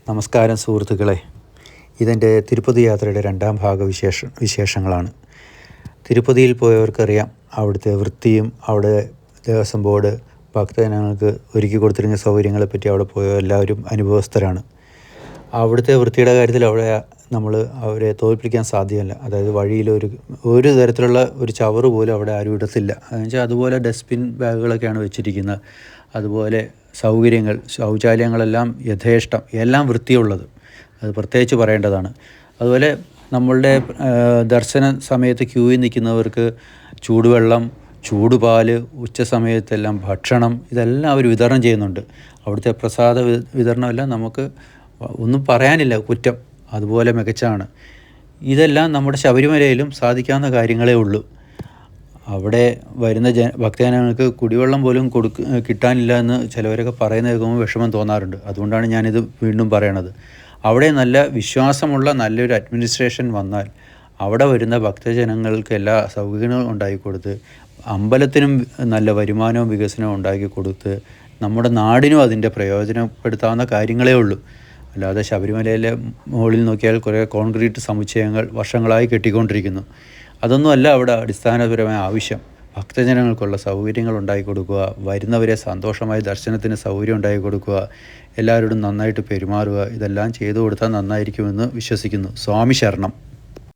നമസ്കാരം സുഹൃത്തുക്കളെ, ഇതെൻ്റെ തിരുപ്പതി യാത്രയുടെ രണ്ടാം വിശേഷങ്ങളാണ്. തിരുപ്പതിയിൽ പോയവർക്കറിയാം അവിടുത്തെ വൃത്തിയും അവിടെ ദേവസ്വം ബോർഡ് ഭക്തജനങ്ങൾക്ക് ഒരുക്കി കൊടുത്തിരുന്ന സൗകര്യങ്ങളെപ്പറ്റി അവിടെ പോയ എല്ലാവരും അനുഭവസ്ഥരാണ്. അവിടുത്തെ വൃത്തിയുടെ കാര്യത്തിൽ അവിടെ നമ്മൾ അവരെ തോൽപ്പിക്കാൻ സാധ്യമല്ല. അതായത് വഴിയിൽ ഒരു തരത്തിലുള്ള ഒരു ചവറ് പോലും അവിടെ ആരും ഇടത്തില്ല. എന്നുവെച്ചാൽ അതുപോലെ ഡസ്റ്റ്ബിൻ ബാഗുകളൊക്കെയാണ് വെച്ചിരിക്കുന്നത്. അതുപോലെ ശൗചാലയങ്ങളെല്ലാം യഥേഷ്ടം, എല്ലാം വൃത്തിയുള്ളത്, അത് പ്രത്യേകിച്ച് പറയേണ്ടതാണ്. അതുപോലെ നമ്മളുടെ ദർശന സമയത്ത് ക്യൂവിൽ നിൽക്കുന്നവർക്ക് ചൂടുവെള്ളം, ചൂടുപാല്, ഉച്ച സമയത്തെല്ലാം ഭക്ഷണം, ഇതെല്ലാം അവർ വിതരണം ചെയ്യുന്നുണ്ട്. അവിടുത്തെ പ്രസാദ വിതരണമെല്ലാം നമുക്ക് ഒന്നും പറയാനില്ല, കുറ്റം, അതുപോലെ മികച്ചാണ്. ഇതെല്ലാം നമ്മുടെ ശബരിമലയിലും സാധിക്കാവുന്ന കാര്യങ്ങളേ ഉള്ളൂ. അവിടെ വരുന്ന ഭക്തജനങ്ങൾക്ക് കുടിവെള്ളം പോലും കിട്ടാനില്ല എന്ന് ചിലവരൊക്കെ പറയുന്ന കേൾക്കുമ്പോൾ വിഷമം തോന്നാറുണ്ട്. അതുകൊണ്ടാണ് ഞാനിത് വീണ്ടും പറയണത്. അവിടെ നല്ല വിശ്വാസമുള്ള നല്ലൊരു അഡ്മിനിസ്ട്രേഷൻ വന്നാൽ അവിടെ വരുന്ന ഭക്തജനങ്ങൾക്ക് എല്ലാ സൗകര്യങ്ങളും ഉണ്ടാക്കിക്കൊടുത്ത്, അമ്പലത്തിനും നല്ല വരുമാനവും വികസനവും ഉണ്ടാക്കി കൊടുത്ത്, നമ്മുടെ നാടിനും അതിൻ്റെ പ്രയോജനപ്പെടുത്താവുന്ന കാര്യങ്ങളേ ഉള്ളൂ. അല്ലാതെ ശബരിമലയിലെ മുകളിൽ നോക്കിയാൽ കുറേ കോൺക്രീറ്റ് സമുച്ചയങ്ങൾ വർഷങ്ങളായി കെട്ടിക്കൊണ്ടിരിക്കുന്നു. അതൊന്നുമല്ല അവിടെ അടിസ്ഥാനപരമായ ആവശ്യം. ഭക്തജനങ്ങൾക്കുള്ള സൗകര്യങ്ങൾ ഉണ്ടാക്കി കൊടുക്കുക, വരുന്നവരെ സന്തോഷമായി ദർശനത്തിന് സൗകര്യം ഉണ്ടാക്കി കൊടുക്കുക, എല്ലാവരോടും നന്നായിട്ട് പെരുമാറുക, ഇതെല്ലാം ചെയ്തു കൊടുത്താൽ നന്നായിരിക്കുമെന്ന് വിശ്വസിക്കുന്നു. സ്വാമി ശരണം.